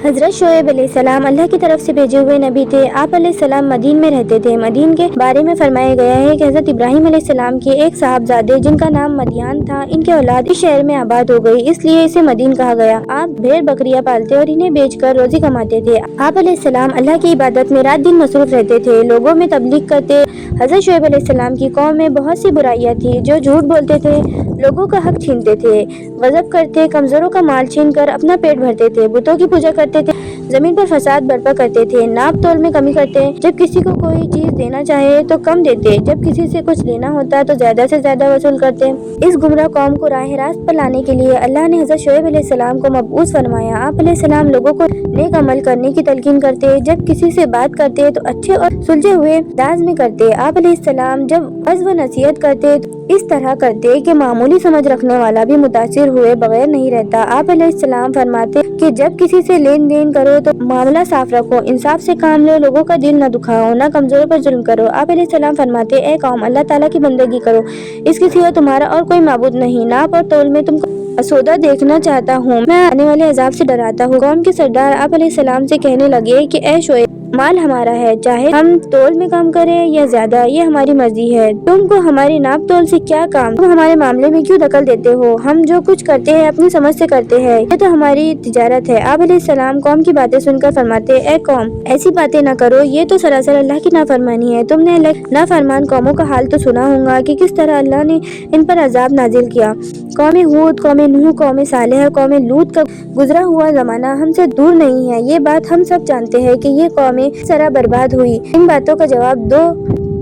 حضرت شعیب علیہ السلام اللہ کی طرف سے بھیجے ہوئے نبی تھے۔ آپ علیہ السلام مدین میں رہتے تھے۔ مدین کے بارے میں فرمایا گیا ہے کہ حضرت ابراہیم علیہ السلام کے ایک صاحبزادے جن کا نام مدیان تھا، ان کے اولاد اس شہر میں آباد ہو گئی، اس لیے اسے مدین کہا گیا۔ آپ بھیڑ بکریاں پالتے اور انہیں بیچ کر روزی کماتے تھے۔ آپ علیہ السلام اللہ کی عبادت میں رات دن مصروف رہتے تھے، لوگوں میں تبلیغ کرتے۔ حضرت شعیب علیہ السلام کی قوم میں بہت سی برائیاں تھیں، جو جھوٹ بولتے تھے، لوگوں کا حق چھینتے تھے، غصب کرتے، کمزوروں کا مال چھین کر اپنا پیٹ بھرتے تھے، بتوں کی پوجا کرتے تھے، زمین پر فساد برپا کرتے تھے، ناپ تول میں کمی کرتے، جب کسی کو کوئی چیز دینا چاہے تو کم دیتے، جب کسی سے کچھ لینا ہوتا تو زیادہ سے زیادہ وصول کرتے۔ اس گمراہ قوم کو راہ راست پر لانے کے لیے اللہ نے حضرت شعیب علیہ السلام کو مبعوث فرمایا۔ آپ علیہ السلام لوگوں کو نیک عمل کرنے کی تلقین کرتے، جب کسی سے بات کرتے تو اچھے اور سلجھے ہوئے انداز میں کرتے۔ آپ علیہ السلام جب وعظ و نصیحت کرتے تو اس طرح کرتے کہ معمولی سمجھ رکھنے والا بھی متاثر ہوئے بغیر نہیں رہتا۔ آپ علیہ السلام فرماتے کہ جب کسی سے لین دین کرو تو معاملہ صاف رکھو، انصاف سے کام لو، لوگوں کا دل نہ دکھاؤ، نہ کمزوروں پر ظلم کرو۔ آپ علیہ السلام فرماتے، اے قوم، اللہ تعالیٰ کی بندگی کرو، اس کے سوا تمہارا اور کوئی معبود نہیں۔ ناپ اور تول میں تم کو آسودہ دیکھنا چاہتا ہوں، میں آنے والے عذاب سے ڈراتا ہوں۔ قوم کے سردار آپ علیہ السلام سے کہنے لگے کہ اے شعیب، مال ہمارا ہے، چاہے ہم تول میں کم کریں یا زیادہ، یہ ہماری مرضی ہے، تم کو ہماری ناپ تول سے کیا کام؟ تم ہمارے معاملے میں کیوں دخل دیتے ہو؟ ہم جو کچھ کرتے ہیں اپنی سمجھ سے کرتے ہیں، یہ تو ہماری تجارت ہے۔ آپ علیہ السلام قوم کی باتیں سن کر فرماتے، اے قوم، ایسی باتیں نہ کرو، یہ تو سراسر اللہ کی نافرمانی ہے۔ تم نے اللہ کی نافرمان قوموں کا حال تو سنا ہوگا کہ کس طرح اللہ نے ان پر عذاب نازل کیا۔ قوم ہود، قوم نوح، قوم صالح اور قوم لوط کا گزرا ہوا زمانہ ہم سے دور نہیں ہے، یہ بات ہم سب جانتے ہیں کہ یہ قومیں کس طرح برباد ہوئی۔ ان باتوں کا جواب دو،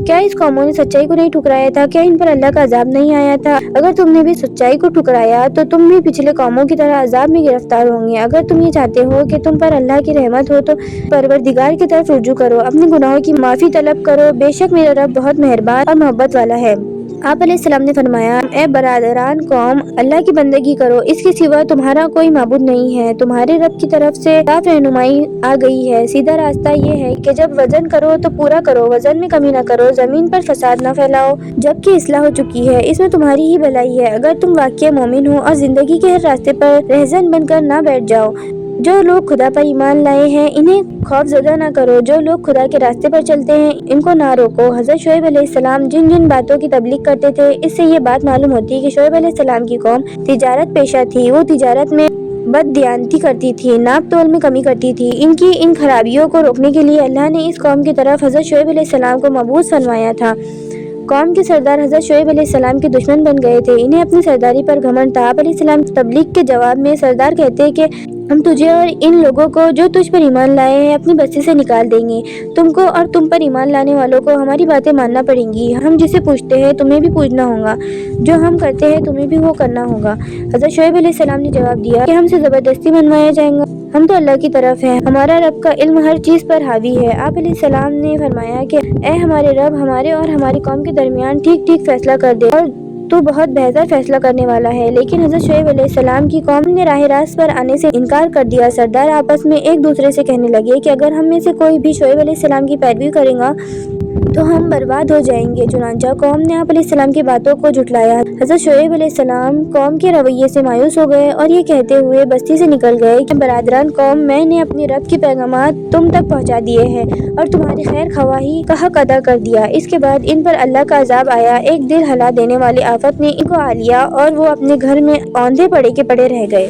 کیا اس قوموں نے سچائی کو نہیں ٹھکرایا تھا؟ کیا ان پر اللہ کا عذاب نہیں آیا تھا؟ اگر تم نے بھی سچائی کو ٹھکرایا تو تم بھی پچھلے قوموں کی طرح عذاب میں گرفتار ہوں گے۔ اگر تم یہ چاہتے ہو کہ تم پر اللہ کی رحمت ہو تو پروردگار کی طرف رجوع کرو، اپنے گناہوں کی معافی طلب کرو، بے شک میرا رب بہت مہربان اور محبت والا ہے۔ آپ علیہ السلام نے فرمایا، اے برادران قوم، اللہ کی بندگی کرو، اس کے سوا تمہارا کوئی معبود نہیں ہے۔ تمہارے رب کی طرف سے صاف رہنمائی آ گئی ہے۔ سیدھا راستہ یہ ہے کہ جب وزن کرو تو پورا کرو، وزن میں کمی نہ کرو، زمین پر فساد نہ پھیلاؤ جبکہ اصلاح ہو چکی ہے، اس میں تمہاری ہی بھلائی ہے اگر تم واقعی مومن ہو، اور زندگی کے ہر راستے پر رہزن بن کر نہ بیٹھ جاؤ۔ جو لوگ خدا پر ایمان لائے ہیں انہیں خوف زدہ نہ کرو، جو لوگ خدا کے راستے پر چلتے ہیں ان کو نہ روکو۔ حضرت شعیب علیہ السلام جن جن باتوں کی تبلیغ کرتے تھے، اس سے یہ بات معلوم ہوتی کہ شعیب علیہ السلام کی قوم تجارت پیشہ تھی، وہ تجارت میں بد دیانتی کرتی تھی، ناپ تول میں کمی کرتی تھی۔ ان کی ان خرابیوں کو روکنے کے لیے اللہ نے اس قوم کی طرف حضرت شعیب علیہ السلام کو مبعوث فرمایا تھا۔ قوم کے سردار حضرت شعیب علیہ السلام کے دشمن بن گئے تھے، انہیں اپنی سرداری پر گھمنڈ تھا۔ آپ علیہ السلام کی تبلیغ کے جواب میں سردار کہتے کہ ہم تجھے اور ان لوگوں کو جو تجھ پر ایمان لائے ہیں اپنی بستی سے نکال دیں گے، تم کو اور تم پر ایمان لانے والوں کو ہماری باتیں ماننا پڑیں گی، ہم جسے پوچھتے ہیں تمہیں بھی پوچھنا ہوگا، جو ہم کرتے ہیں تمہیں بھی وہ کرنا ہوگا۔ حضرت شعیب علیہ السلام نے جواب دیا کہ ہم سے زبردستی منوایا جائے گا، ہم تو اللہ کی طرف ہیں، ہمارا رب کا علم ہر چیز پر حاوی ہے۔ آپ علیہ السلام نے فرمایا کہ اے ہمارے رب، ہمارے اور ہماری قوم کے درمیان ٹھیک ٹھیک فیصلہ کر دے، اور تو بہت بہتر فیصلہ کرنے والا ہے۔ لیکن حضرت شعیب علیہ السلام کی قوم نے راہ راست پر آنے سے انکار کر دیا۔ سردار آپس میں ایک دوسرے سے کہنے لگے کہ اگر ہم میں سے کوئی بھی شعیب علیہ السلام کی پیروی کرے گا تو ہم برباد ہو جائیں گے۔ چنانچہ قوم نے آپ علیہ السلام کی باتوں کو جھٹلایا۔ حضرت شعیب علیہ السلام قوم کے رویے سے مایوس ہو گئے اور یہ کہتے ہوئے بستی سے نکل گئے کہ برادران قوم، میں نے اپنے رب کے پیغامات تم تک پہنچا دیے ہیں اور تمہاری خیر خواہی کا حق ادا کر دیا۔ اس کے بعد ان پر اللہ کا عذاب آیا، ایک دل ہلا دینے والی آفت نے ان کو آ لیا اور وہ اپنے گھر میں اوندھے پڑے کے پڑے رہ گئے۔